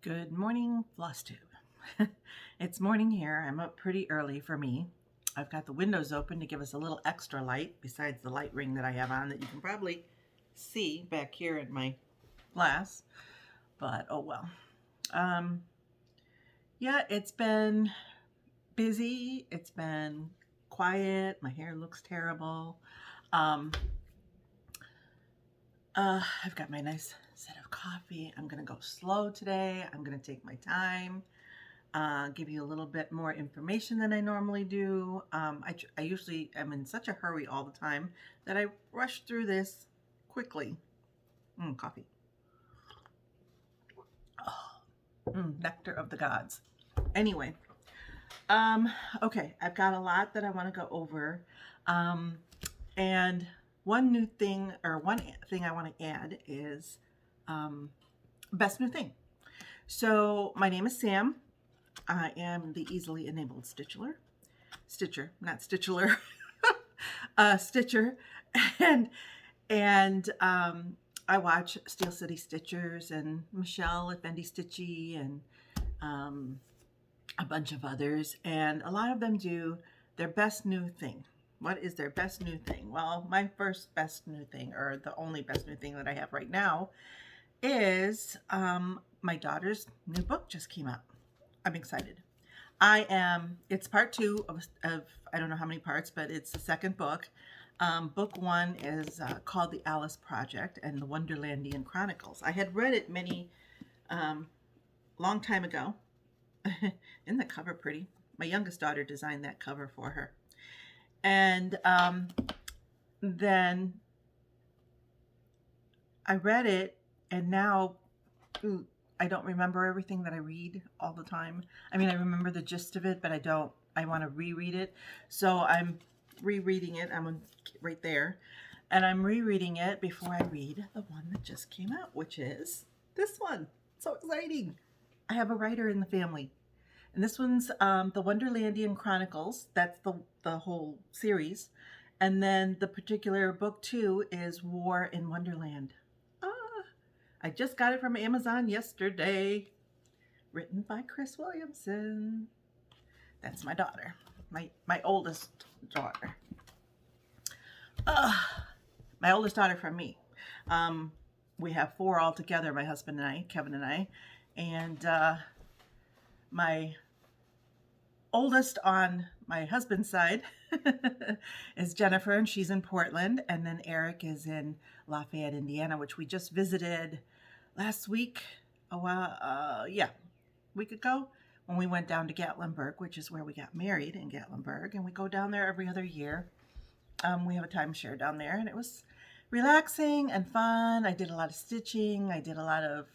Good morning, FlossTube. It's morning here. I'm up pretty early for me. I've got the windows open to give us a little extra light besides the light ring that I have on that you can probably see back here in my glass. But oh well. Um, yeah, it's been busy. It's been quiet. My hair looks terrible. Um, I've got my nice set of coffee. I'm going to go slow today. I'm going to take my time. Give you a little bit more information than I normally do. I usually am in such a hurry all the time that I rush through this quickly. Coffee. Nectar of the gods. Anyway, okay, I've got a lot that I want to go over. And one thing I want to add is best new thing. So my name is Sam. I am the easily enabled Stitcher, not Stitchler, Stitcher, and I watch Steel City Stitchers and Michelle at Bendy Stitchy and a bunch of others, and a lot of them do their best new thing. What is their best new thing? Well, my first best new thing, or the only best new thing that I have right now, is my daughter's new book just came out. I'm excited. It's part 2 of I don't know how many parts, but it's the second book. Book 1 is called The Alice Project and the Wonderlandian Chronicles. I had read it long time ago. Isn't the cover pretty? My youngest daughter designed that cover for her. And then I read it, and now I don't remember everything that I read all the time. I mean, I remember the gist of it, but I want to reread it. So I'm rereading it. I'm right there. And I'm rereading it before I read the one that just came out, which is this one. So exciting. I have a writer in the family. And this one's the Wonderlandian Chronicles. That's the whole series. And then the particular book 2 is War in Wonderland. I just got it from Amazon yesterday. Written by Chris Williamson. That's my daughter. My oldest daughter. My oldest daughter from me. We have 4 altogether, my husband and I, Kevin and I. And my oldest on my husband's side is Jennifer, and she's in Portland. And then Eric is in Lafayette, Indiana, which we just visited last week, a week ago, when we went down to Gatlinburg, which is where we got married, in Gatlinburg. And we go down there every other year. We have a timeshare down there, and it was relaxing and fun. I did a lot of stitching. I did a lot of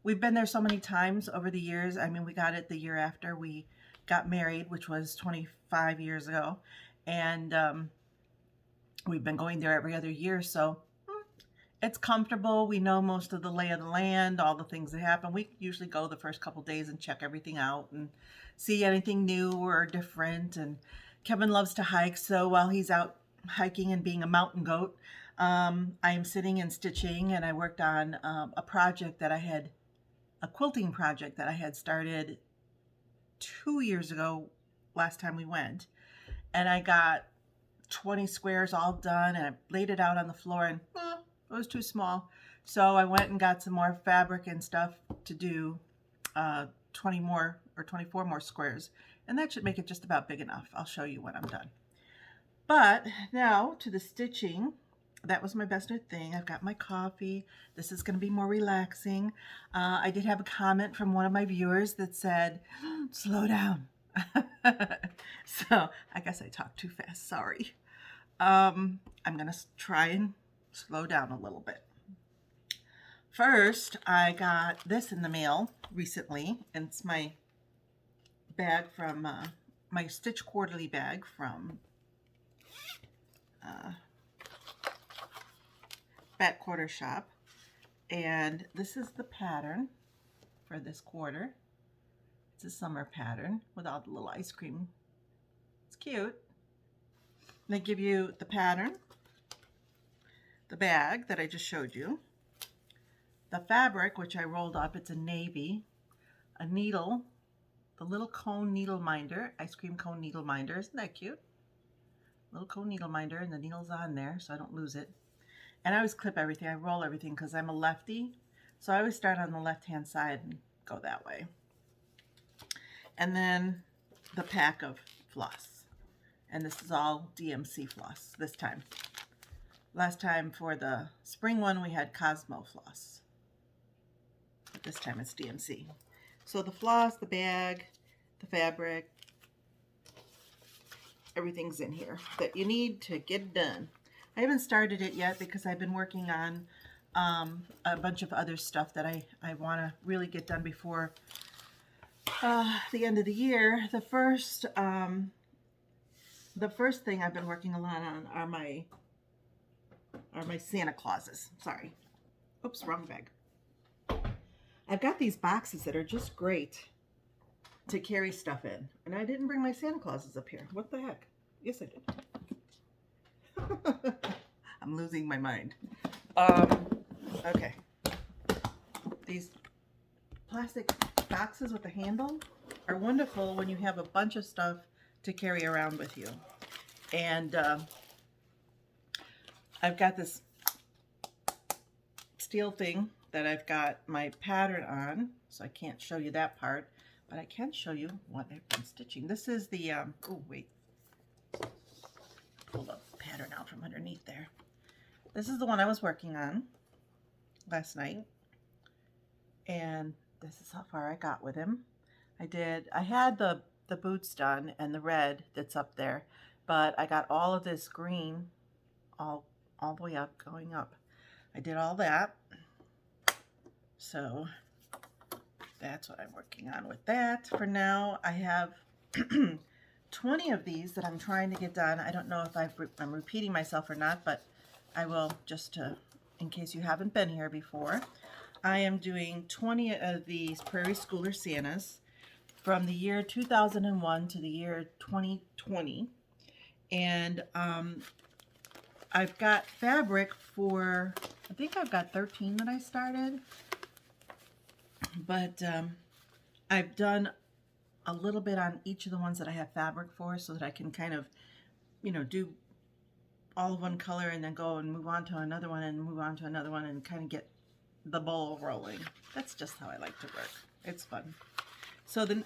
we've been there so many times over the years. I mean, we got it the year after we got married, which was 25 years ago. And we've been going there every other year. So it's comfortable. We know most of the lay of the land, all the things that happen. We usually go the first couple days and check everything out and see anything new or different. And Kevin loves to hike. So while he's out hiking and being a mountain goat, I am sitting and stitching. And I worked on a quilting project that I had started 2 years ago, last time we went. And I got 20 squares all done, and I laid it out on the floor, and it was too small. So I went and got some more fabric and stuff to do 20 more or 24 more squares. And that should make it just about big enough. I'll show you when I'm done. But now to the stitching. That was my best new thing. I've got my coffee. This is going to be more relaxing. I did have a comment from one of my viewers that said, slow down. So I guess I talked too fast. Sorry. I'm going to try and slow down a little bit. First, I got this in the mail recently, and it's my bag from my Stitch Quarterly bag from Bat Quarter Shop. And this is the pattern for this quarter. It's a summer pattern with all the little ice cream. It's cute. They give you the pattern, the bag that I just showed you, the fabric, which I rolled up, it's a navy, a needle, the little cone needle minder, ice cream cone needle minder. Isn't that cute? Little cone needle minder, and the needle's on there so I don't lose it. And I always clip everything. I roll everything because I'm a lefty. So I always start on the left-hand side and go that way. And then the pack of floss. And this is all DMC floss this time. Last time for the spring one, we had Cosmo floss. But this time it's DMC. So the floss, the bag, the fabric, everything's in here that you need to get done. I haven't started it yet because I've been working on a bunch of other stuff that I want to really get done before the end of the year. The first thing I've been working a lot on are my Santa Clauses. Sorry. Oops, wrong bag. I've got these boxes that are just great to carry stuff in. And I didn't bring my Santa Clauses up here. What the heck? Yes, I did. I'm losing my mind. Okay. These plastic boxes with a handle are wonderful when you have a bunch of stuff to carry around with you. And I've got this steel thing that I've got my pattern on, so I can't show you that part, but I can show you what I've been stitching. This is the, oh wait, pull the pattern out from underneath there. This is the one I was working on last night, and this is how far I got with him. I had the boots done and the red that's up there, but I got all of this green all the way up, going up. I did all that. So that's what I'm working on with that. For now, I have 20 of these that I'm trying to get done. I don't know if I'm repeating myself or not, but I will just in case you haven't been here before. I am doing 20 of these Prairie Schooler Santas from the year 2001 to the year 2020. And I've got fabric for, I think I've got 13 that I started. But I've done a little bit on each of the ones that I have fabric for so that I can kind of, you know, do all of one color and then go and move on to another one and move on to another one and kind of get the ball rolling. That's just how I like to work. It's fun. So the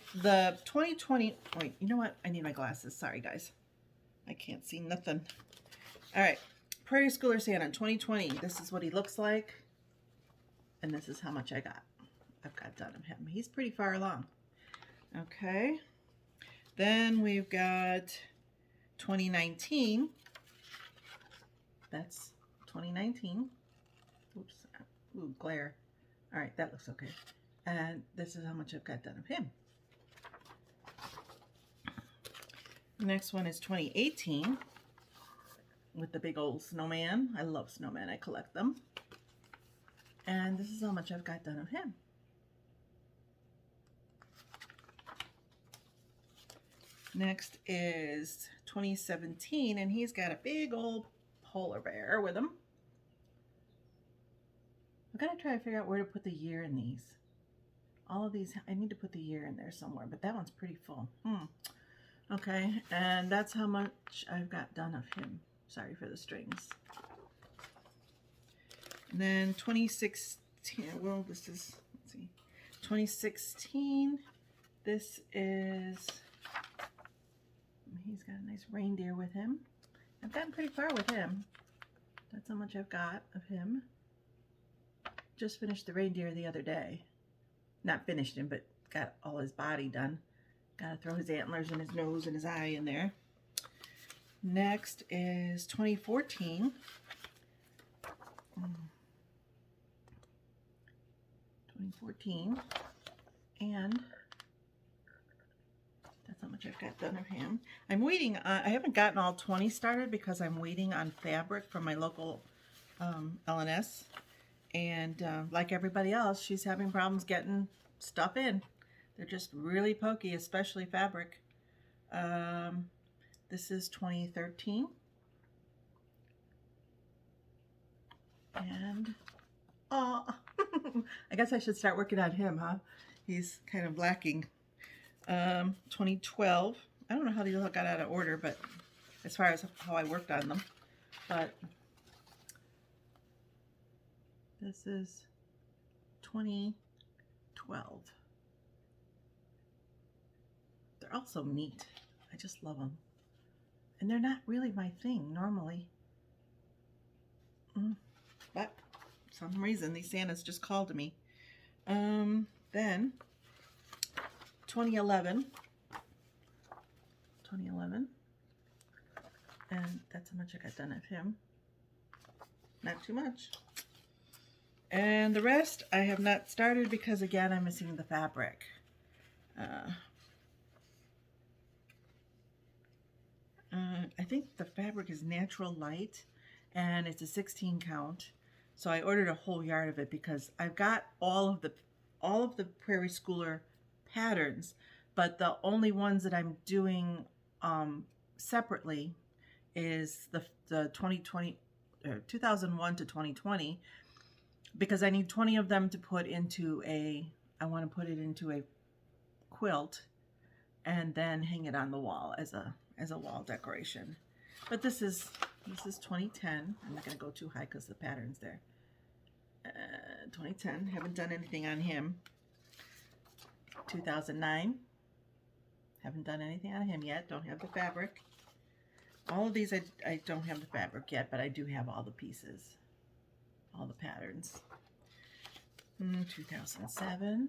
2020, wait, you know what? I need my glasses. Sorry, guys. I can't see nothing. All right. Prairie Schooler Santa 2020. This is what he looks like. And this is how much I've got done of him. He's pretty far along. Okay. Then we've got 2019. That's 2019. Oops. Ooh, glare. All right, that looks okay. And this is how much I've got done of him. Next one is 2018 with the big old snowman. I love snowmen. I collect them. And this is how much I've got done of him. Next is 2017, and he's got a big old polar bear with him. I've got to try to figure out where to put the year in these. All of these, I need to put the year in there somewhere, but that one's pretty full. Okay, and that's how much I've got done of him. Sorry for the strings. And then 2016, well, this is, let's see, 2016, this is, he's got a nice reindeer with him. I've gotten pretty far with him. That's how much I've got of him. Just finished the reindeer the other day. Not finished him, but got all his body done. Gotta throw his antlers and his nose and his eye in there. Next is 2014. 2014. And that's how much I've got done of him. I'm waiting on, I haven't gotten all 20 started because I'm waiting on fabric from my local L&S. And like everybody else, she's having problems getting stuff in. They're just really pokey, especially fabric. This is 2013. And, oh, I guess I should start working on him, huh? He's kind of lacking. 2012. I don't know how these all got out of order, but as far as how I worked on them. But this is 2012. They're all so neat. I just love them. And they're not really my thing normally. But for some reason, these Santas just called to me. Then 2011. And that's how much I got done of him. Not too much. And the rest I have not started because, again, I'm missing the fabric. I think the fabric is Natural Light, and it's a 16 count. So I ordered a whole yard of it because I've got all of the Prairie Schooler patterns, but the only ones that I'm doing separately is the 2001 to 2020, because I need 20 of them to put into I want to put it into a quilt and then hang it on the wall as a wall decoration. But this is 2010. I'm not going to go too high because the pattern's there. 2010. Haven't done anything on him. 2009. Haven't done anything on him yet. Don't have the fabric. All of these I don't have the fabric yet, but I do have all the pieces, all the patterns. 2007.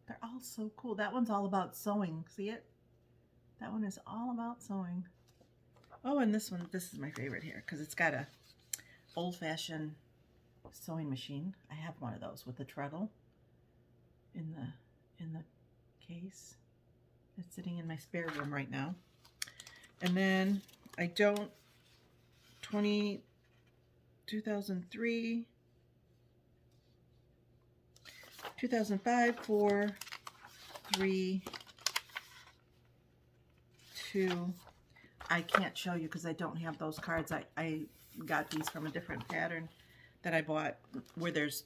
They're all so cool. That one's all about sewing. See it? That one is all about sewing. Oh, and this one, this is my favorite here because it's got a old-fashioned sewing machine. I have one of those with the treadle in the case. It's sitting in my spare room right now. And then 2003, 2005, 4, 3, 2. I can't show you because I don't have those cards. I got these from a different pattern that I bought where there's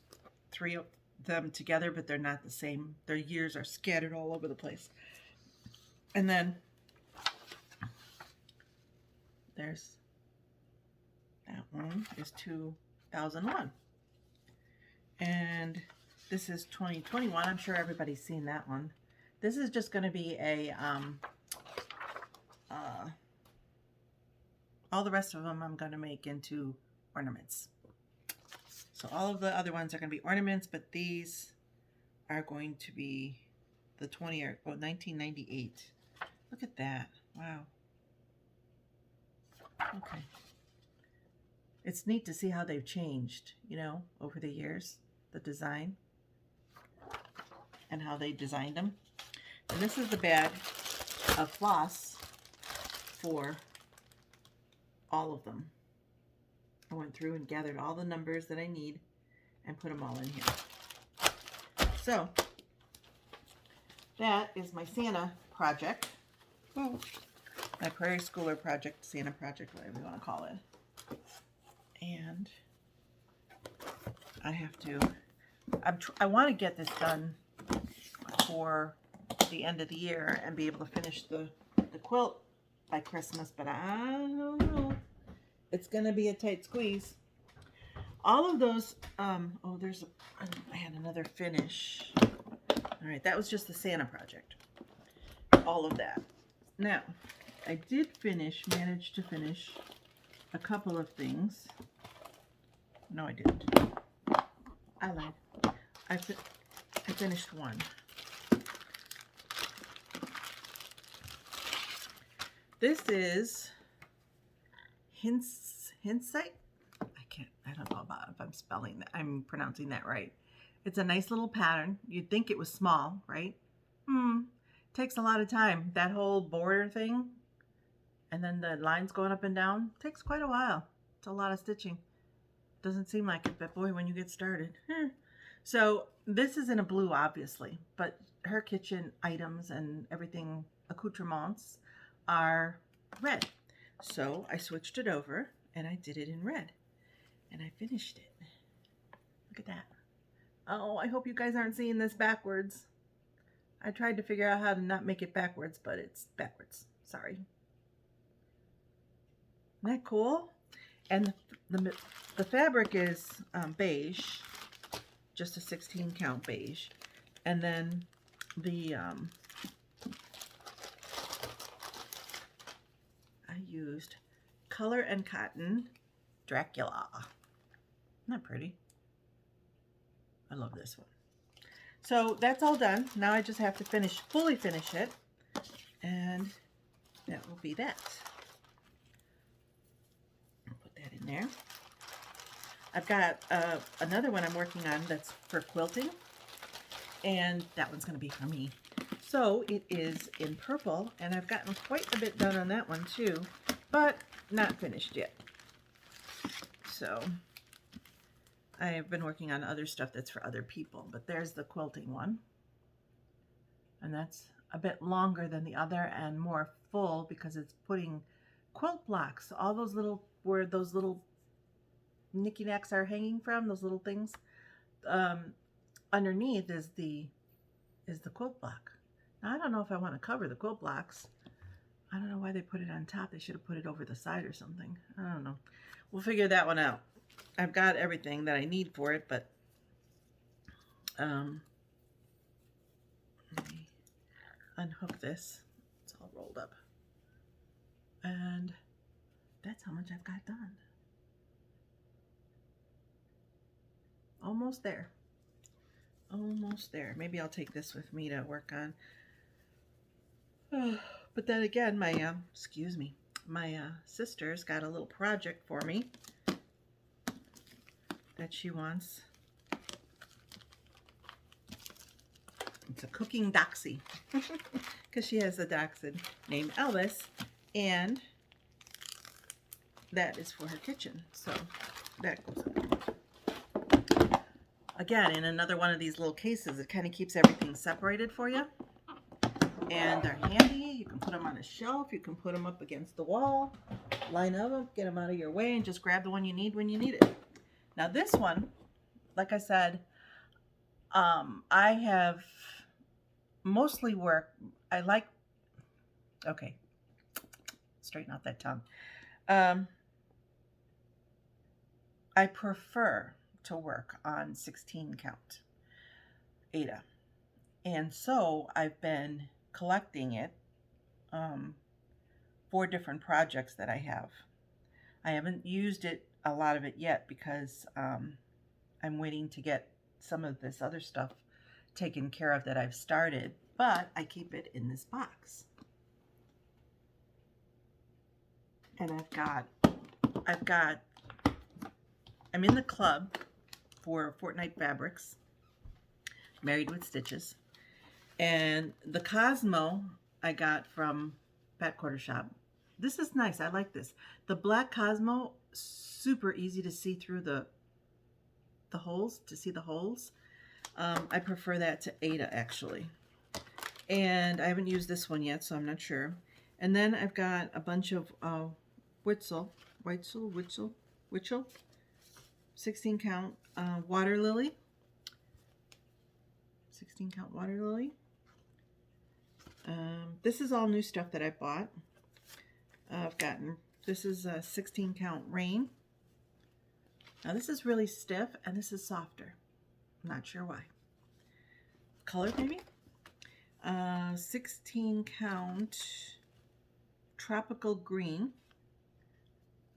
3 of them together, but they're not the same. Their years are scattered all over the place. And then there's that one is 2001. And this is 2021. I'm sure everybody's seen that one. This is just going to be a all the rest of them I'm going to make into ornaments. So all of the other ones are going to be ornaments, but these are going to be the 1998. Look at that. Wow. Okay. It's neat to see how they've changed, you know, over the years, the design and how they designed them. And this is the bag of floss for all of them. I went through and gathered all the numbers that I need and put them all in here. So that is my Santa project. Oh, my Prairie Schooler project, Santa project, whatever you want to call it. And I have to, I want to get this done for the end of the year and be able to finish the quilt by Christmas, but I don't know. It's going to be a tight squeeze. All of those, I had another finish. All right, that was just the Santa project. All of that. Now, I did manage to finish a couple of things. No, I didn't. I lied. I finished one. This is Hindsight. I don't know about if I'm pronouncing that right. It's a nice little pattern. You'd think it was small, right? Takes a lot of time. That whole border thing, and then the lines going up and down, takes quite a while. It's a lot of stitching. Doesn't seem like it, but boy, when you get started. So this is in a blue, obviously, but her kitchen items and everything, accoutrements, are red. So I switched it over and I did it in red. And I finished it. Look at that. Oh, I hope you guys aren't seeing this backwards. I tried to figure out how to not make it backwards, but it's backwards. Sorry. Isn't that cool? And the fabric is beige, just a 16 count beige. And then the I used Color and Cotton Dracula. Isn't that pretty? I love this one. So that's all done. Now I just have to fully finish it, and that will be that. I'll put that in there. I've got another one I'm working on that's for quilting, and that one's going to be for me. So it is in purple, and I've gotten quite a bit done on that one too, but not finished yet. So I have been working on other stuff that's for other people, but there's the quilting one. And that's a bit longer than the other and more full because it's putting quilt blocks, all those little, where those little knickknacks are hanging from, those little things. Underneath is the quilt block. Now I don't know if I want to cover the quilt blocks. I don't know why they put it on top. They should have put it over the side or something. I don't know. We'll figure that one out. I've got everything that I need for it, but let me unhook this. It's all rolled up. And that's how much I've got done. Almost there. Almost there. Maybe I'll take this with me to work on. But then again, my sister's got a little project for me that she wants. It's a cooking dachshund because she has a dachshund named Elvis, and that is for her kitchen. So that goes up. Again, in another one of these little cases, it kind of keeps everything separated for you. And they're handy. You can put them on a shelf. You can put them up against the wall. Line them, get them out of your way, and just grab the one you need when you need it. Now this one, like I said, I have mostly okay, straighten out that tongue. I prefer to work on 16 count Aida. And so I've been collecting it for different projects that I have. I haven't used a lot of it yet because I'm waiting to get some of this other stuff taken care of that I've started, but I keep it in this box. And I'm in the club for Fortnite Fabrics, Married with Stitches. And the Cosmo I got from Fat Quarter Shop. This is nice. I like this. The black Cosmo, super easy to see through the holes, to see the holes. I prefer that to Aida, actually. And I haven't used this one yet, so I'm not sure. And then I've got a bunch of Witzel, 16 count water lily. 16 count water lily. This is all new stuff that I bought. This is a 16 count rain. Now this is really stiff and this is softer. I'm not sure why. Color maybe? 16 count tropical green.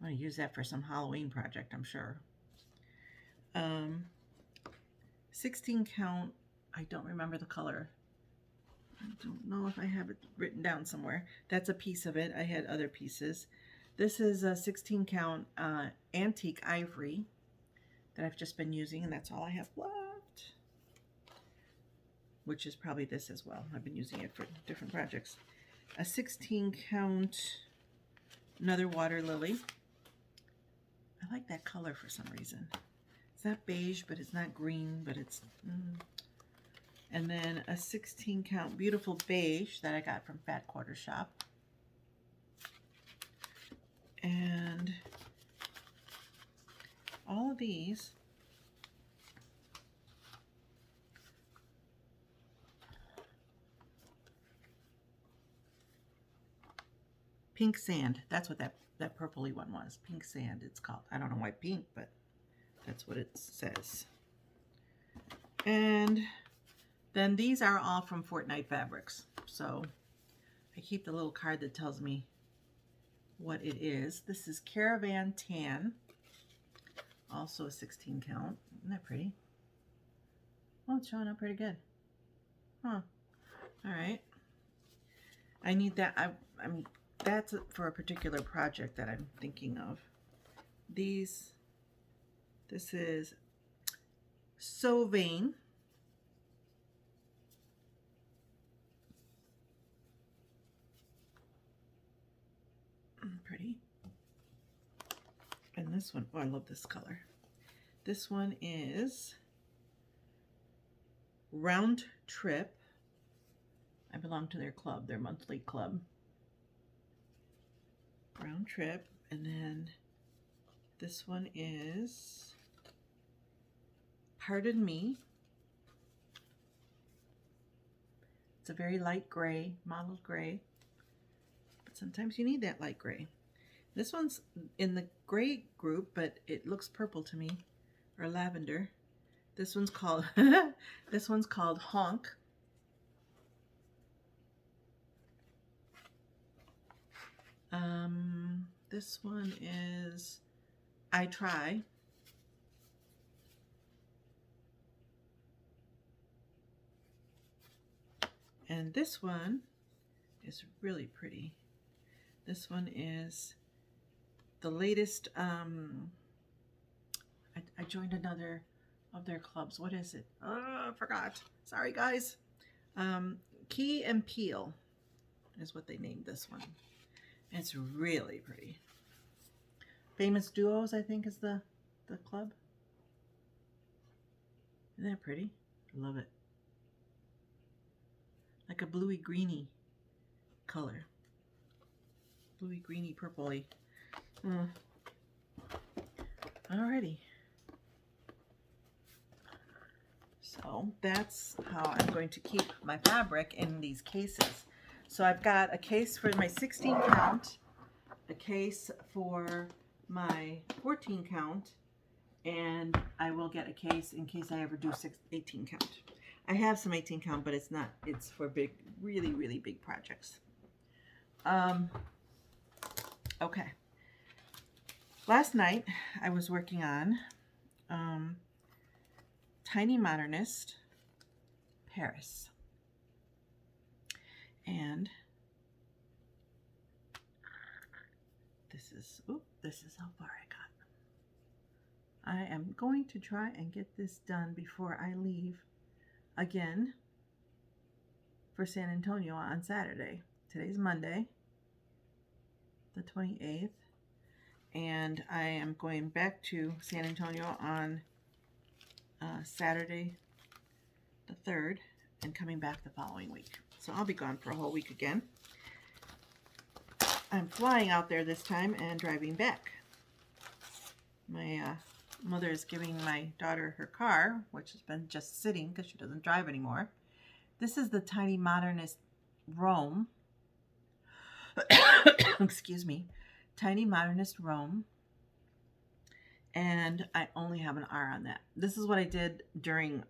I'm going to use that for some Halloween project, I'm sure. 16 count, I don't remember the color. I don't know if I have it written down somewhere. That's a piece of it. I had other pieces. This is a 16 count antique ivory that I've just been using, and that's all I have left. Which is probably this as well. I've been using it for different projects. A 16 count, another water lily. I like that color for some reason. It's not beige, but it's not green, but it's... And then a 16 count beautiful beige that I got from Fat Quarter Shop. And all of these Pink Sand. That's what that purpley one was. Pink Sand, it's called. I don't know why pink, but that's what it says. And then these are all from Fortnite Fabrics. So I keep the little card that tells me what it is. This is Caravan Tan. Also a 16 count. Isn't that pretty? Oh, it's showing up pretty good. Huh. All right. I need that. That's for a particular project that I'm thinking of. This is So Vain. Pretty. And this one, oh, I love this color. This one is Round Trip. I belong to their club, their monthly club. Round Trip. And then this one is Pardon Me. It's a very light gray, mottled gray. But sometimes you need that light gray. This one's in the gray group, but it looks purple to me, or lavender. This one's called Honk. This one is I Try. And this one is really pretty. This one is the latest, I joined another of their clubs. What is it? Oh, I forgot. Sorry, guys. Key and Peel is what they named this one. It's really pretty. Famous Duos, I think, is the club. Isn't that pretty? I love it. Like a bluey greeny color. Bluey greeny purpley. Alrighty. So that's how I'm going to keep my fabric in these cases. So I've got a case for my 16 count, a case for my 14 count, and I will get a case in case I ever do 18 count. I have some 18 count, but it's for big, really, really big projects. Okay. Last night I was working on Tiny Modernist Paris. And this is how far I got. I am going to try and get this done before I leave again for San Antonio on Saturday. Today's Monday, the 28th, and I am going back to San Antonio on Saturday, the 3rd, and coming back the following week. So I'll be gone for a whole week again. I'm flying out there this time and driving back. My mother is giving my daughter her car, which has been just sitting because she doesn't drive anymore. This is the Tiny Modernist Rome. Excuse me. Tiny Modernist Rome. And I only have an R on that. This is what I did during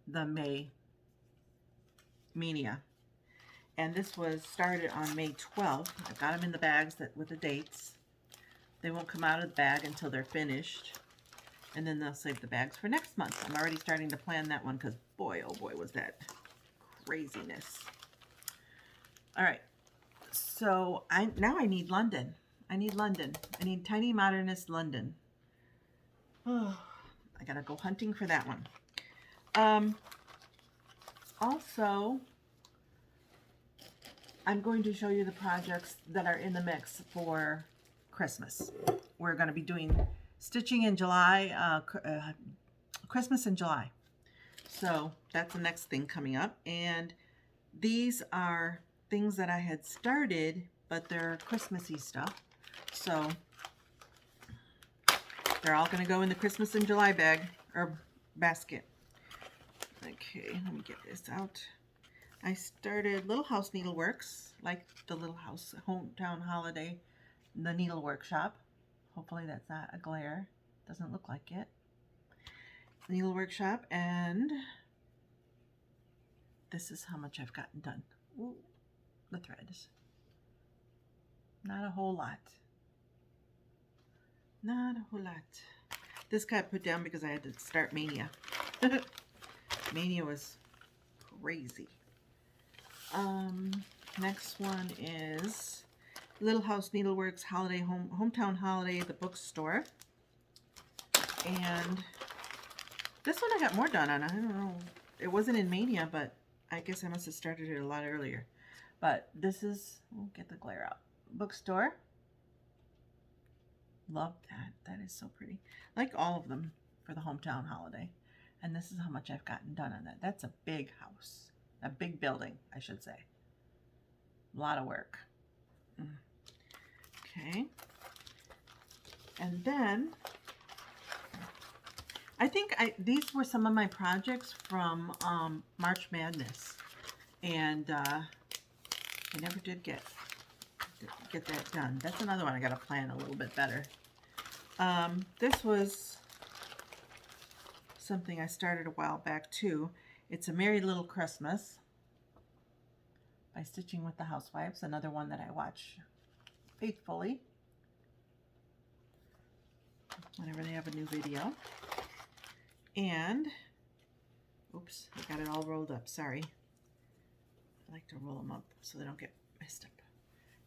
the May Mania. And this was started on May 12th. I got them in the bags with the dates. They won't come out of the bag until they're finished. And then they'll save the bags for next month. I'm already starting to plan that one because boy, oh boy, was that craziness. All right. So now I need London. I need Tiny Modernist London. Oh, I gotta go hunting for that one. Also, I'm going to show you the projects that are in the mix for Christmas. We're going to be doing stitching in July, Christmas in July. So that's the next thing coming up. And these are things that I had started, but they're Christmassy stuff. So they're all going to go in the Christmas in July bag or basket. Okay, let me get this out. I started Little House Needleworks, like the Little House Hometown Holiday, the needle workshop. Hopefully that's not a glare. Doesn't look like it. Needle workshop, and this is how much I've gotten done. Ooh, the threads. Not a whole lot. Not a whole lot. This got put down because I had to start Mania. Mania was crazy. Next one is Little House Needleworks Holiday Hometown Holiday, the bookstore. And this one I got more done on. I don't know. It wasn't in Mania, but I guess I must have started it a lot earlier. But this is, we'll get the glare out. Bookstore. Love that. That is so pretty. Like all of them for the hometown holiday. And this is how much I've gotten done on that. That's a big house. A big building, I should say. A lot of work. Okay. And then I think these were some of my projects from March Madness. And I never did get that done. That's another one I got to plan a little bit better. This was something I started a while back too. It's A Merry Little Christmas by Stitching with the Housewives, another one that I watch faithfully whenever they have a new video. And, oops, I got it all rolled up, sorry. I like to roll them up so they don't get messed up.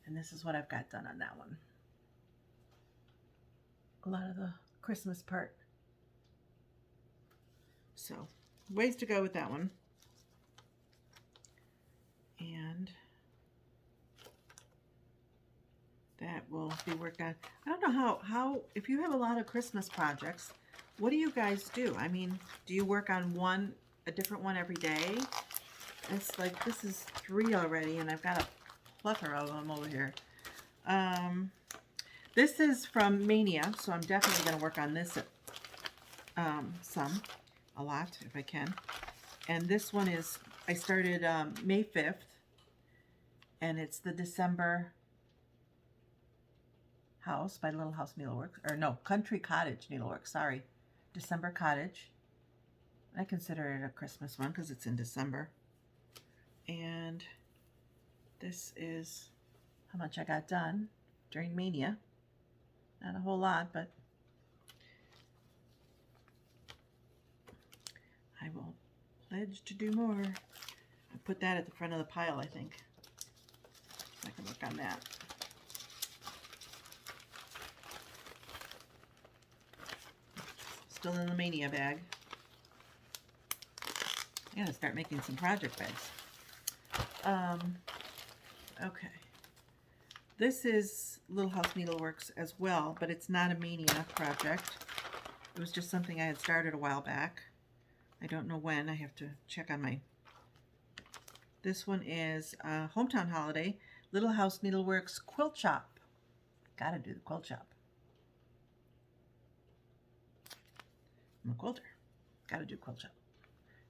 And this is what I've got done on that one. A lot of the Christmas part. So, ways to go with that one. And that will be worked on. I don't know how if you have a lot of Christmas projects, what do you guys do? I mean, do you work on a different one every day? It's like, this is 3 already, and I've got a plethora of them over here. This is from Mania, so I'm definitely going to work on this a lot, if I can. And this one is, I started May 5th, and it's the December House by Little House Needleworks, or no, Country Cottage Needleworks, sorry. December Cottage. I consider it a Christmas one because it's in December. And this is how much I got done during Mania. Not a whole lot, but I will pledge to do more. I put that at the front of the pile, I think. I can work on that. Still in the Mania bag. I gotta start making some project bags. Okay. This is Little House Needleworks as well, but it's not a Mania project. It was just something I had started a while back. I don't know when. I have to check on my... This one is Hometown Holiday, Little House Needleworks Quilt Shop. Gotta do the quilt shop. I'm a quilter. Gotta do quilt shop.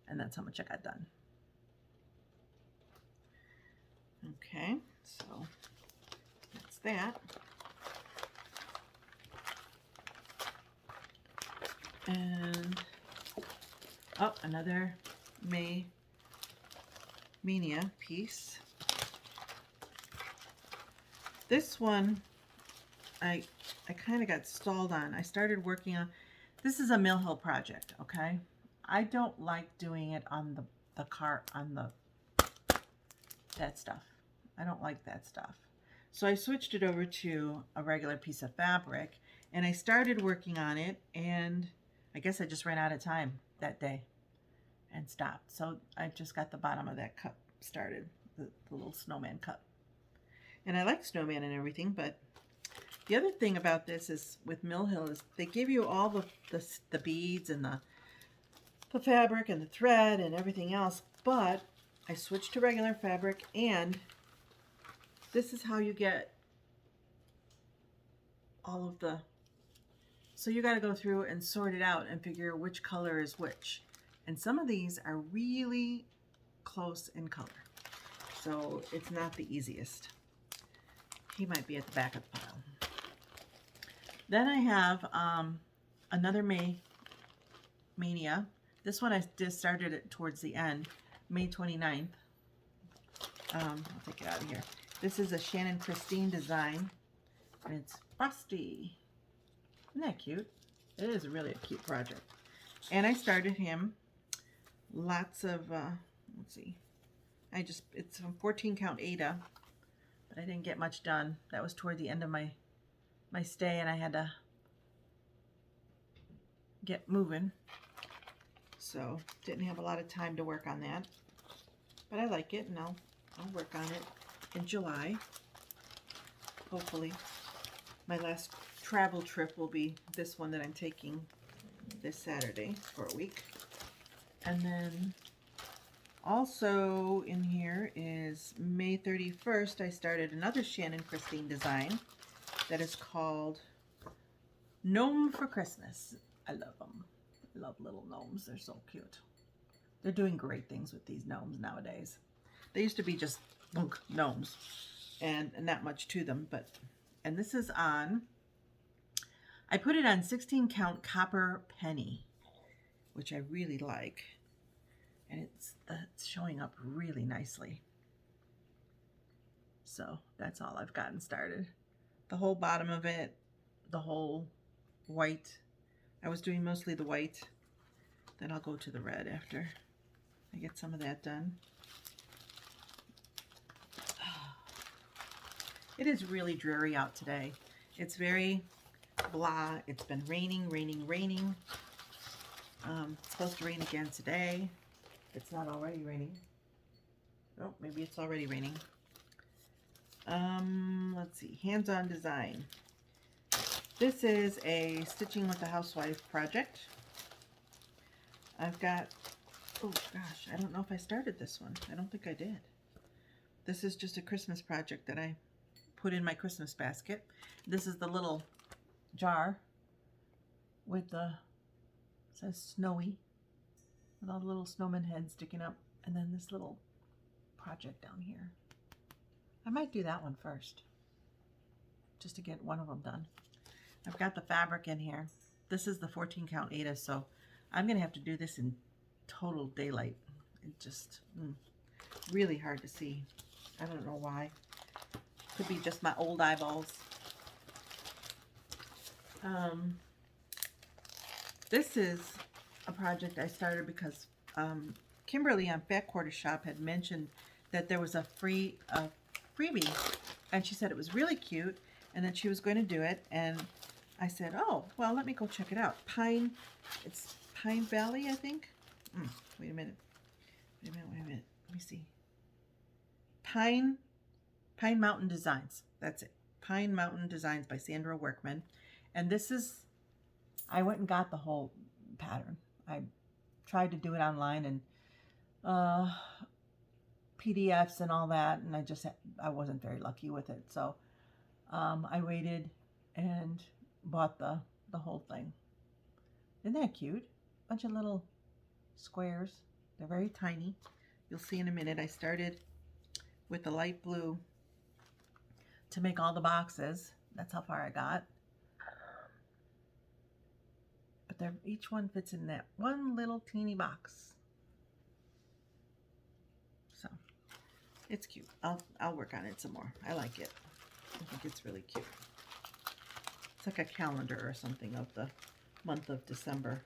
And that's how much I got done. Okay, so that's that. And oh, another Mania piece. This one I kind of got stalled on. I started working on, this is a Mill Hill project, okay? I don't like doing it on the cart, on that stuff. I don't like that stuff. So I switched it over to a regular piece of fabric, and I started working on it, and I guess I just ran out of time that day and stopped. So I just got the bottom of that cup started, the little snowman cup. And I like snowman and everything, but the other thing about this is with Mill Hill is they give you all the beads and the fabric and the thread and everything else, but I switched to regular fabric, and this is how you get all of the, so you got to go through and sort it out and figure which color is which. And some of these are really close in color. so it's not the easiest. He might be at the back of the pile. Then I have another Mania. This one I just started it towards the end, May 29th. I'll take it out of here. This is a Shannon Christine design, and it's Frosty. Isn't that cute? It is really a cute project. And I started him lots of, let's see, it's from 14 count Aida, but I didn't get much done. That was toward the end of my stay, and I had to get moving. So didn't have a lot of time to work on that, but I like it, and I'll work on it in July. Hopefully. My last travel trip will be this one that I'm taking this Saturday for a week. And then also in here is May 31st, I started another Shannon Christine design that is called Gnome for Christmas. I love them. I love little gnomes. They're so cute. They're doing great things with these gnomes nowadays. They used to be just gnomes and not much to them, and this is on, I put it on 16 count copper penny, which I really like, and it's showing up really nicely. So that's all I've gotten started. The whole bottom of it, the whole white. I was doing mostly the white, then I'll go to the red after I get some of that done. It is really dreary out today. It's very blah. It's been raining, raining, raining. It's supposed to rain again today. It's not already raining. Oh, maybe it's already raining. Let's see, hands-on design. This is a Stitching with the Housewife project. I've got, oh gosh, I don't know if I started this one. I don't think I did. This is just a Christmas project that I put in my Christmas basket. This is the little jar with the, it says snowy, with all the little snowman heads sticking up, and then this little project down here. I might do that one first, just to get one of them done. I've got the fabric in here. This is the 14 count Aida, so I'm gonna have to do this in total daylight. It just really hard to see. I don't know why. Could be just my old eyeballs. This is a project I started because Kimberly on Fat Quarter Shop had mentioned that there was a freebie, and she said it was really cute and that she was going to do it, and I said, oh, well, let me go check it out. It's Pine Valley, I think. Wait a minute. Let me see. Pine Mountain Designs. That's it. Pine Mountain Designs by Sandra Workman. And this is, I went and got the whole pattern. I tried to do it online and PDFs and all that, and I wasn't very lucky with it. So I waited and bought the whole thing. Isn't that cute? Bunch of little squares. They're very tiny. You'll see in a minute. I started with the light blue to make all the boxes. That's how far I got. But each one fits in that one little teeny box. So it's cute. I'll work on it some more. I like it. I think it's really cute. It's like a calendar or something of the month of December.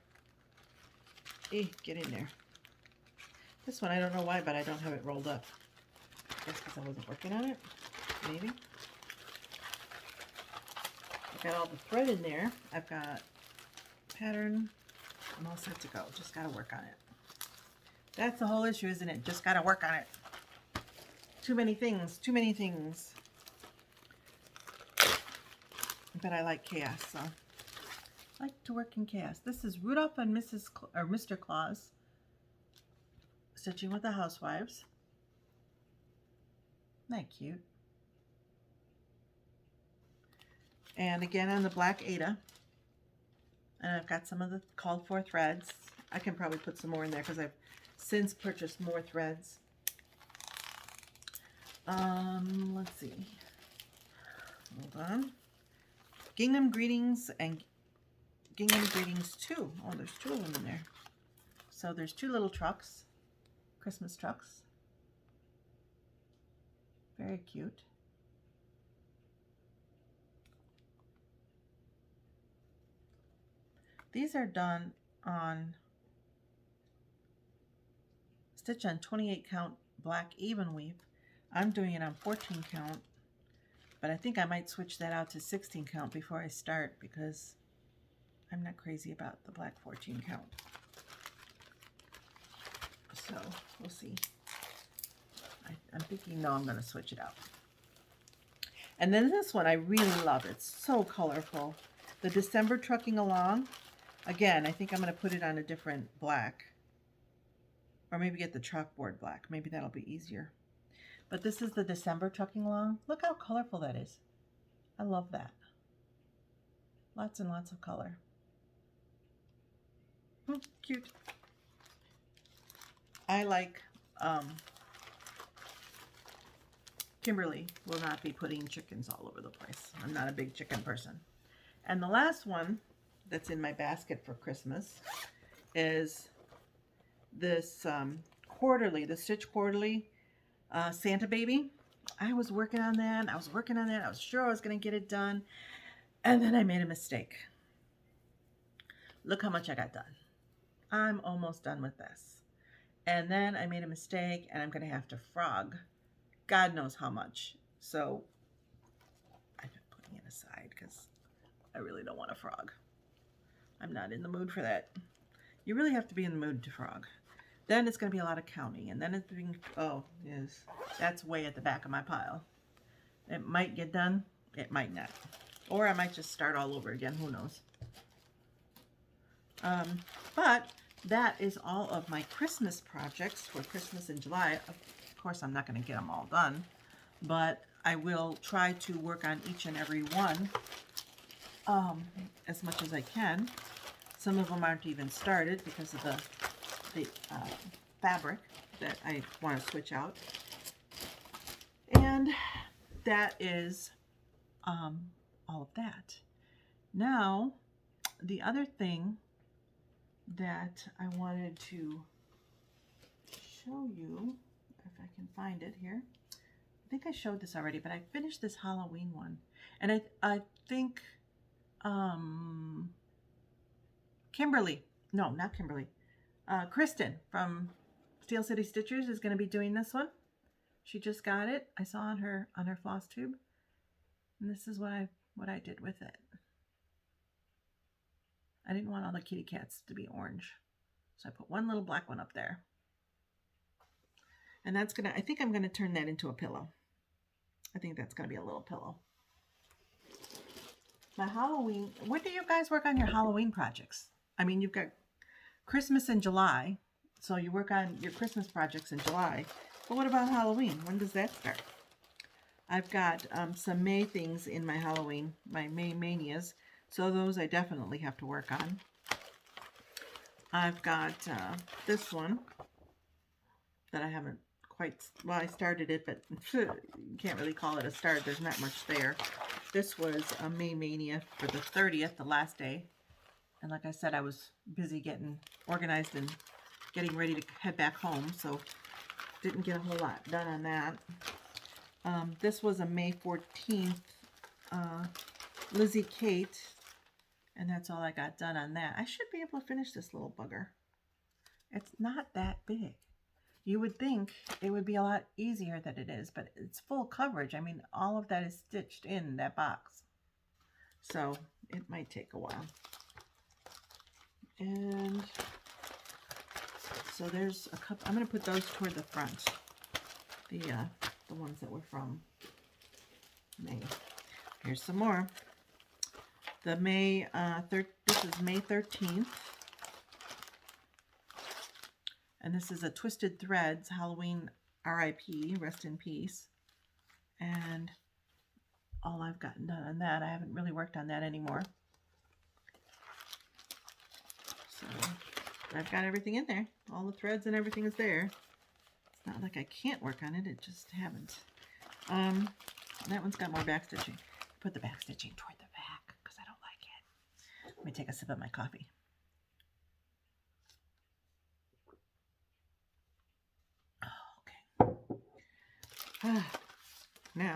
Hey, get in there. This one, I don't know why, but I don't have it rolled up. I guess because I wasn't working on it, maybe. I've got all the thread in there. I've got pattern. I'm all set to go. Just got to work on it. That's the whole issue, isn't it? Just got to work on it. Too many things. Too many things. But I like chaos, so I like to work in chaos. This is Rudolph and Mr. Claus, Stitching with the Housewives. Isn't that cute? And again on the black Aida. And I've got some of the called for threads. I can probably put some more in there because I've since purchased more threads. Let's see. Hold on. Gingham Greetings and Gingham Greetings 2. Oh, there's 2 of them in there. So there's 2 little trucks, Christmas trucks. Very cute. These are done on stitch on 28 count black even weave. I'm doing it on 14 count, but I think I might switch that out to 16 count before I start because I'm not crazy about the black 14 count. So we'll see. I'm thinking, no, I'm going to switch it out. And then this one, I really love. It's so colorful. The December Trucking Along. Again, I think I'm going to put it on a different black. Or maybe get the chalkboard black. Maybe that'll be easier. But this is the December Trucking Along. Look how colorful that is. I love that. Lots and lots of color. Cute. I like Kimberly will not be putting chickens all over the place. I'm not a big chicken person. And the last one that's in my basket for Christmas is this quarterly, the Stitch Quarterly Santa Baby. I was working on that. I was sure I was going to get it done. And then I made a mistake. Look how much I got done. I'm almost done with this. And then I made a mistake and I'm going to have to frog God knows how much. So I've been putting it aside because I really don't want to frog. I'm not in the mood for that. You really have to be in the mood to frog. Then it's going to be a lot of counting. And then it's being, oh, yes, that's way at the back of my pile. It might get done. It might not. Or I might just start all over again. Who knows? But that is all of my Christmas projects for Christmas in July. Of course, I'm not going to get them all done, but I will try to work on each and every one as much as I can. Some of them aren't even started because of the fabric that I want to switch out. And that is all of that. Now, the other thing that I wanted to show you, if I can find it here. I think I showed this already, but I finished this Halloween one. And I think Kimberly, no, not Kimberly, Kristen from Steel City Stitchers is going to be doing this one. She just got it. I saw on her floss tube. And this is what I did with it. I didn't want all the kitty cats to be orange. So I put one little black one up there. And that's I think I'm gonna turn that into a pillow. I think that's gonna be a little pillow. My Halloween, when do you guys work on your Halloween projects? I mean, you've got Christmas in July, so you work on your Christmas projects in July. But what about Halloween? When does that start? I've got some May things in my Halloween, my May manias. So those I definitely have to work on. I've got this one that I haven't quite, well, I started it, but you can't really call it a start. There's not much there. This was a May Mania for the 30th, the last day. And like I said, I was busy getting organized and getting ready to head back home, so didn't get a whole lot done on that. This was a May 14th Lizzie Kate. And that's all I got done on that. I should be able to finish this little bugger. It's not that big. You would think it would be a lot easier than it is, but it's full coverage. I mean, all of that is stitched in that box. So it might take a while. And so there's a couple. I'm going to put those toward the front. The ones that were from May. Here's some more. The May, this is May 13th. And this is a Twisted Threads Halloween RIP, rest in peace. And all I've gotten done on that. I haven't really worked on that anymore. So I've got everything in there. All the threads and everything is there. It's not like I can't work on it. It just haven't. That one's got more backstitching. Put the backstitching toward the back because I don't like it. Let me take a sip of my coffee. Okay. Now,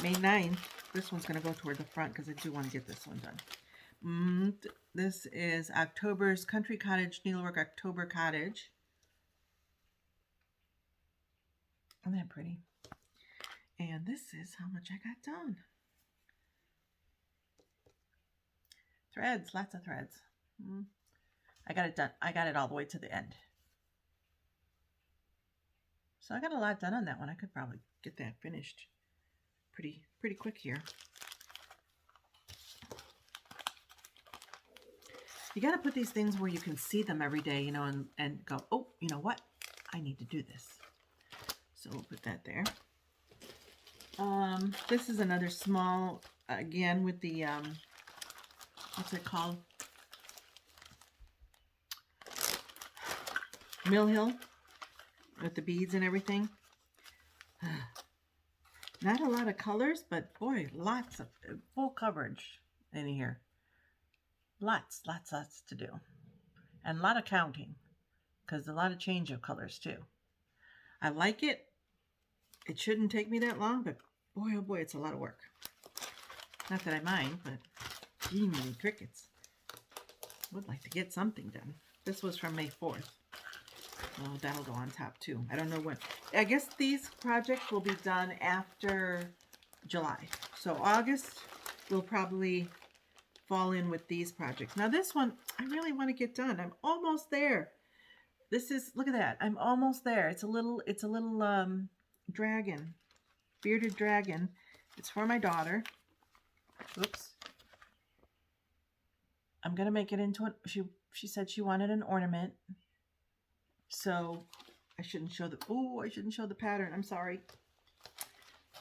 May 9th, this one's going to go toward the front because I do want to get this one done. This is October's Country Cottage Needlework October Cottage. Isn't that pretty? And this is how much I got done. Threads, lots of threads. I got it done. I got it all the way to the end. So I got a lot done on that one. I could probably get that finished pretty quick here. You got to put these things where you can see them every day, you know, and go, oh, you know what? I need to do this. So we'll put that there. This is another small, again, with the, what's it called? Mill Hill with the beads and everything. Not a lot of colors, but boy, lots of full coverage in here. Lots to do. And a lot of counting because a lot of change of colors too. I like it. It shouldn't take me that long, but boy, oh boy, it's a lot of work. Not that I mind, but gee, many crickets. Would like to get something done. This was from May 4th. Oh, that'll go on top too. I don't know when. I guess these projects will be done after July. So August will probably fall in with these projects. Now this one, I really want to get done. I'm almost there. This is, look at that. I'm almost there. It's a little dragon, bearded dragon. It's for my daughter. Oops. I'm going to make it into an, she said she wanted an ornament. So I shouldn't show the pattern. I'm sorry.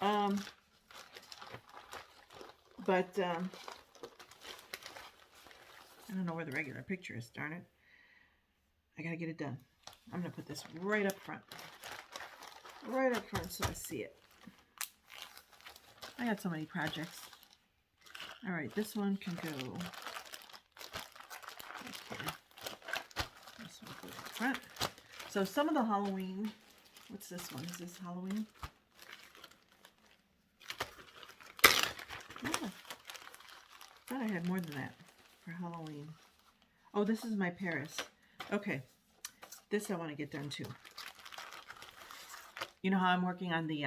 I don't know where the regular picture is, darn it. I gotta get it done. I'm gonna put this right up front. Right up front so I see it. I got so many projects. All right, this one can go right here. This one goes up front. So some of the Halloween, what's this one? Is this Halloween? Yeah. Thought I had more than that for Halloween. Oh, this is my Paris. Okay. This I want to get done too. You know how I'm working on the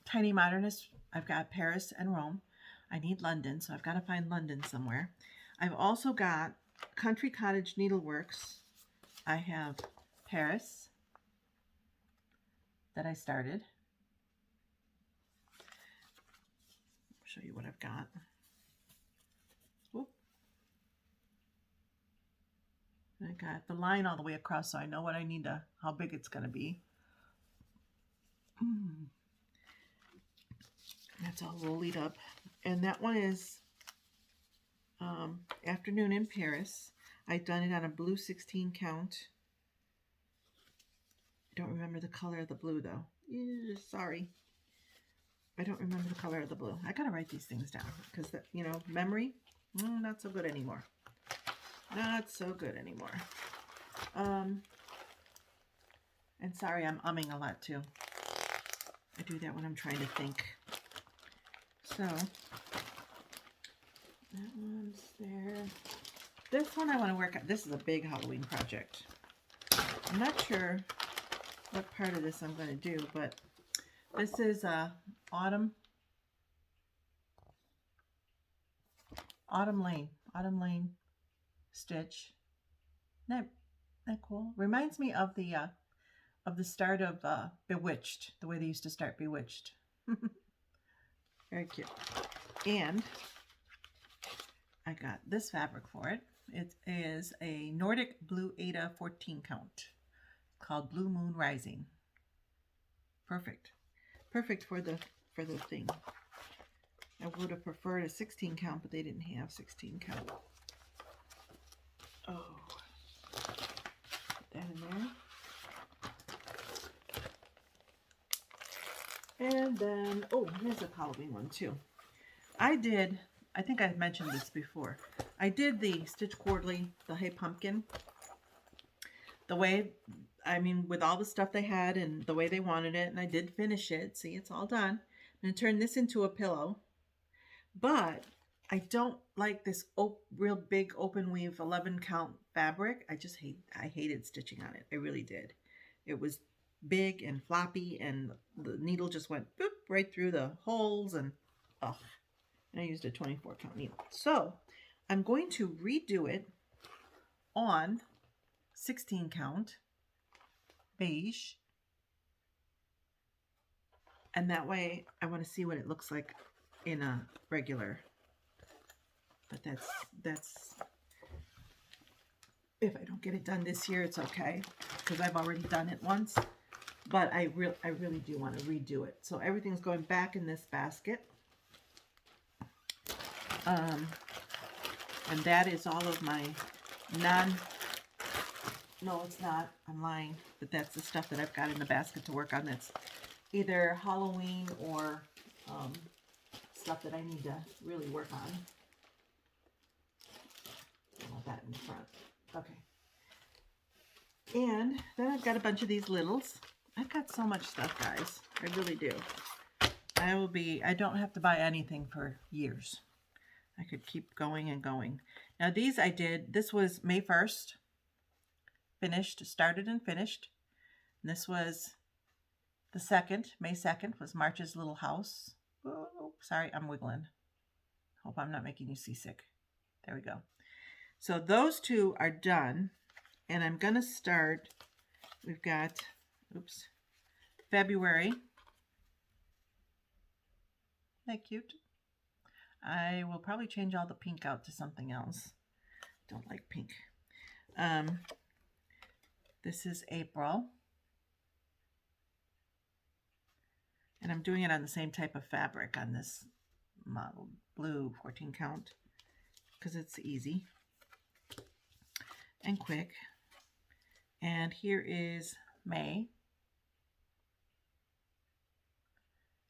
Tiny Modernist? I've got Paris and Rome. I need London, so I've got to find London somewhere. I've also got Country Cottage Needleworks. I have Paris that I started. I'll show you what I've got. Whoop. I got the line all the way across so I know what I need to, how big it's going to be. That's all rolled up. And that one is Afternoon in Paris. I've done it on a blue 16 count. I don't remember the color of the blue though. Sorry. I don't remember the color of the blue. I gotta write these things down because, you know, memory, not so good anymore. Not so good anymore. And sorry, I'm umming a lot too. I do that when I'm trying to think. So, that one's there. This one I want to work on. This is a big Halloween project. I'm not sure what part of this I'm going to do, but this is Autumn Lane stitch. Isn't that cool? Reminds me of the start of Bewitched, the way they used to start Bewitched. Very cute. And I got this fabric for it. It is a Nordic Blue Ada 14 count called Blue Moon Rising. Perfect. Perfect for the thing. I would have preferred a 16 count, but they didn't have 16 count. Oh. Put that in there. And then, oh, here's a Halloween one too. I think I've mentioned this before. I did the Stitch Quarterly, the Hey Pumpkin, the way, I mean, with all the stuff they had and the way they wanted it, and I did finish it. See, it's all done. I'm going to turn this into a pillow, but I don't like this real big open weave 11 count fabric. I hated stitching on it. I really did. It was big and floppy, and the needle just went boop right through the holes, and ugh. I used a 24 count needle. So I'm going to redo it on 16 count beige. And that way I want to see what it looks like in a regular. But that's if I don't get it done this year, it's okay, because I've already done it once. But I really do want to redo it. So everything's going back in this basket. And that is all of my no, it's not, I'm lying, but that's the stuff that I've got in the basket to work on. That's either Halloween or stuff that I need to really work on. I want that in the front. Okay. And then I've got a bunch of these littles. I've got so much stuff, guys. I really do. I don't have to buy anything for years. I could keep going and going. Now these I did, this was May 1st, started and finished. And this was the 2nd, May 2nd was March's Little House. Oh, sorry, I'm wiggling. Hope I'm not making you seasick. There we go. So those two are done. And I'm going to start, we've got, February. Isn't that cute? I will probably change all the pink out to something else. Don't like pink. This is April. And I'm doing it on the same type of fabric on this model, blue 14 count, because it's easy and quick. And here is May.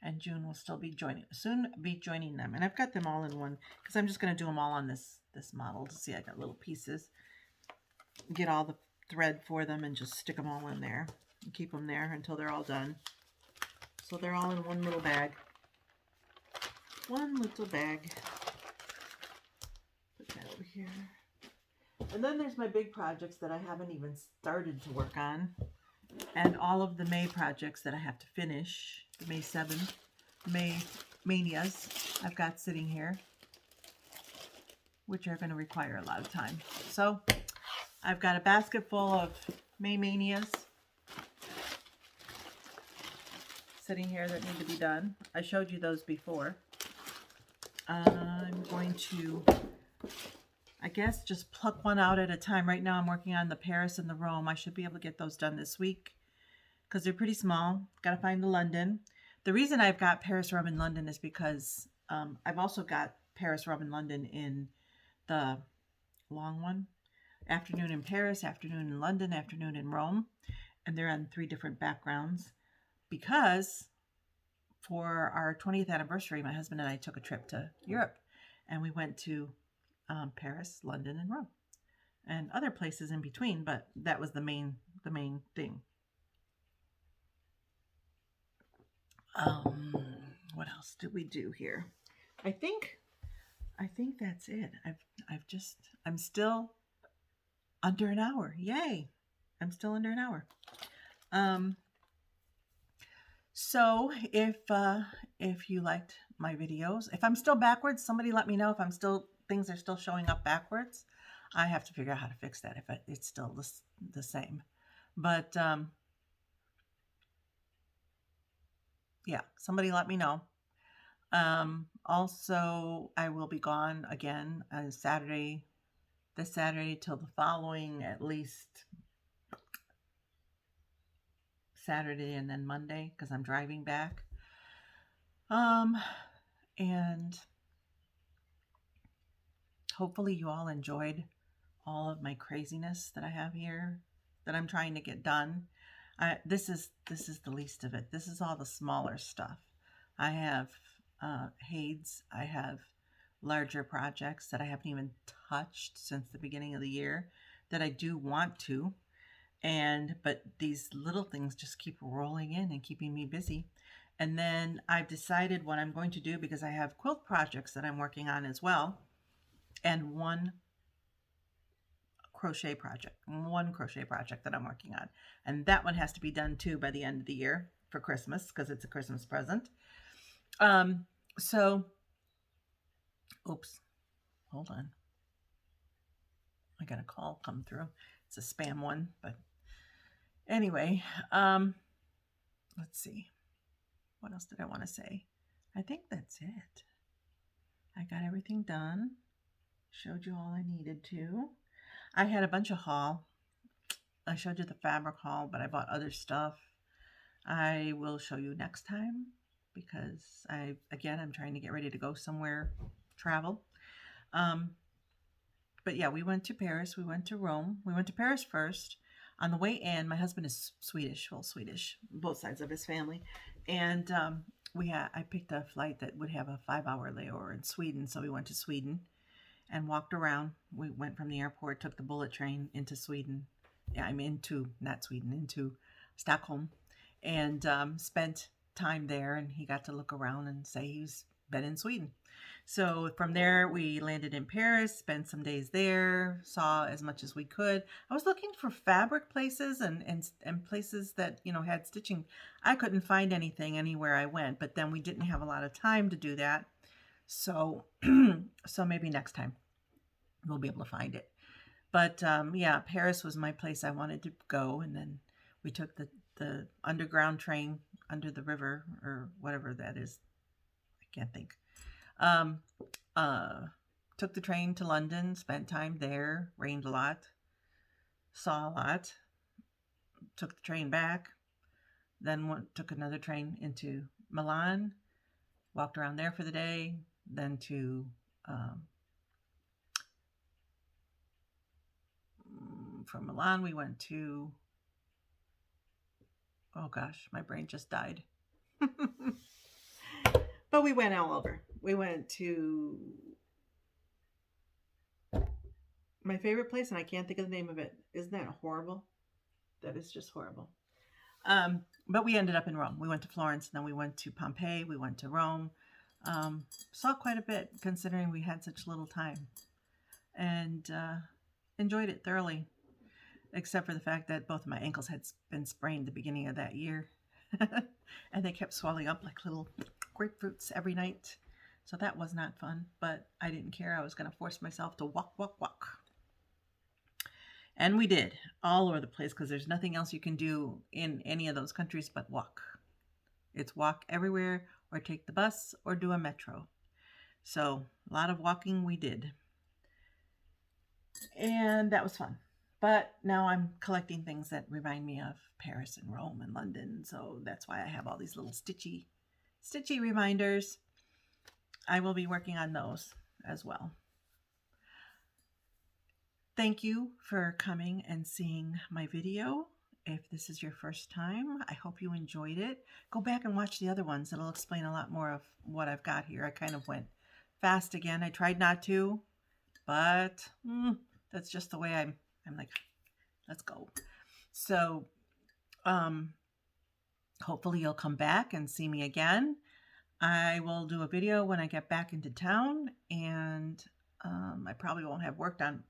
And June will still be soon be joining them. And I've got them all in one, because I'm just going to do them all on this model to see. I got little pieces. Get all the thread for them and just stick them all in there. And keep them there until they're all done. So they're all in one little bag. One little bag. Put that over here. And then there's my big projects that I haven't even started to work on. And all of the May projects that I have to finish. The May 7th, May Manias I've got sitting here, which are going to require a lot of time. So I've got a basket full of May Manias sitting here that need to be done. I showed you those before. I'm going to, I guess, just pluck one out at a time. Right now I'm working on the Paris and the Rome. I should be able to get those done this week because they're pretty small. Got to find the London. The reason I've got Paris, Rome, and London is because I've also got Paris, Rome, and London in the long one. Afternoon in Paris, afternoon in London, afternoon in Rome. And they're on 3 different backgrounds because for our 20th anniversary, my husband and I took a trip to Europe. And we went to Paris, London, and Rome. And other places in between, but that was the main thing. What else did we do here? I think that's it. I'm still under an hour. Yay. I'm still under an hour. So if you liked my videos, if I'm still backwards, somebody let me know if things are still showing up backwards. I have to figure out how to fix that if it's still the same. But yeah, somebody let me know. Also, I will be gone again on this Saturday till the following, at least Saturday and then Monday, because I'm driving back. And hopefully you all enjoyed all of my craziness that I have here that I'm trying to get done. This is the least of it. This is all the smaller stuff. I have Hades. I have larger projects that I haven't even touched since the beginning of the year that I do want to. But these little things just keep rolling in and keeping me busy. And then I've decided what I'm going to do, because I have quilt projects that I'm working on as well, and one crochet project that I'm working on. And that one has to be done too by the end of the year for Christmas, because it's a Christmas present. So, oops, hold on. I got a call come through. It's a spam one, but anyway, let's see. What else did I want to say? I think that's it. I got everything done. Showed you all I needed to. I had a bunch of haul. I showed you the fabric haul, but I bought other stuff. I will show you next time, because I'm trying to get ready to go somewhere, travel. But yeah, we went to Paris. We went to Rome. We went to Paris first. On the way in, my husband is Swedish, full Swedish, both sides of his family. And I picked a flight that would have a 5-hour layover in Sweden. So we went to Sweden and walked around. We went from the airport, took the bullet train into Sweden. Yeah, into Stockholm, and spent time there. And he got to look around and say he's been in Sweden. So from there, we landed in Paris, spent some days there, saw as much as we could. I was looking for fabric places and places that, had stitching. I couldn't find anything anywhere I went, but then we didn't have a lot of time to do that. So, so maybe next time we'll be able to find it. But yeah, Paris was my place I wanted to go. And then we took the underground train under the river, or whatever that is. I can't think. Took the train to London, spent time there, rained a lot, saw a lot, took the train back, then took another train into Milan, walked around there for the day, then to from Milan we went to, oh gosh, my brain just died. But we went all over. We went to my favorite place, and I can't think of the name of it. Isn't that horrible? That is just horrible. But we ended up in Rome. We went to Florence, and then we went to Pompeii. We went to Rome. Saw quite a bit, considering we had such little time. And enjoyed it thoroughly, except for the fact that both of my ankles had been sprained the beginning of that year. And they kept swelling up like little grapefruits every night. So that was not fun, but I didn't care. I was going to force myself to walk. And we did, all over the place, because there's nothing else you can do in any of those countries but walk. It's walk everywhere, or take the bus, or do a metro. So a lot of walking we did. And that was fun. But now I'm collecting things that remind me of Paris and Rome and London. So that's why I have all these little stitchy reminders. I will be working on those as well. Thank you for coming and seeing my video. If this is your first time, I hope you enjoyed it. Go back and watch the other ones. It'll explain a lot more of what I've got here. I kind of went fast again. I tried not to, but that's just the way I'm like, let's go. So hopefully you'll come back and see me again. I will do a video when I get back into town, and I probably won't have worked on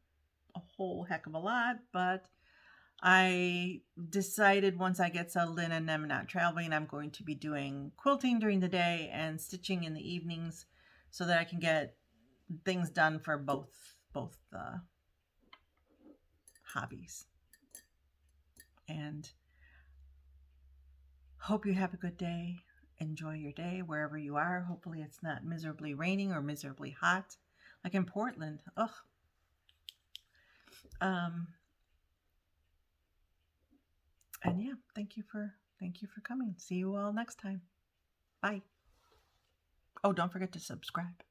a whole heck of a lot, but I decided once I get settled in and I'm not traveling, I'm going to be doing quilting during the day and stitching in the evenings, so that I can get things done for both hobbies. And hope you have a good day. Enjoy your day wherever you are. Hopefully it's not miserably raining or miserably hot like in Portland. Ugh. And yeah, thank you for coming. See you all next time. Bye. Oh, don't forget to subscribe.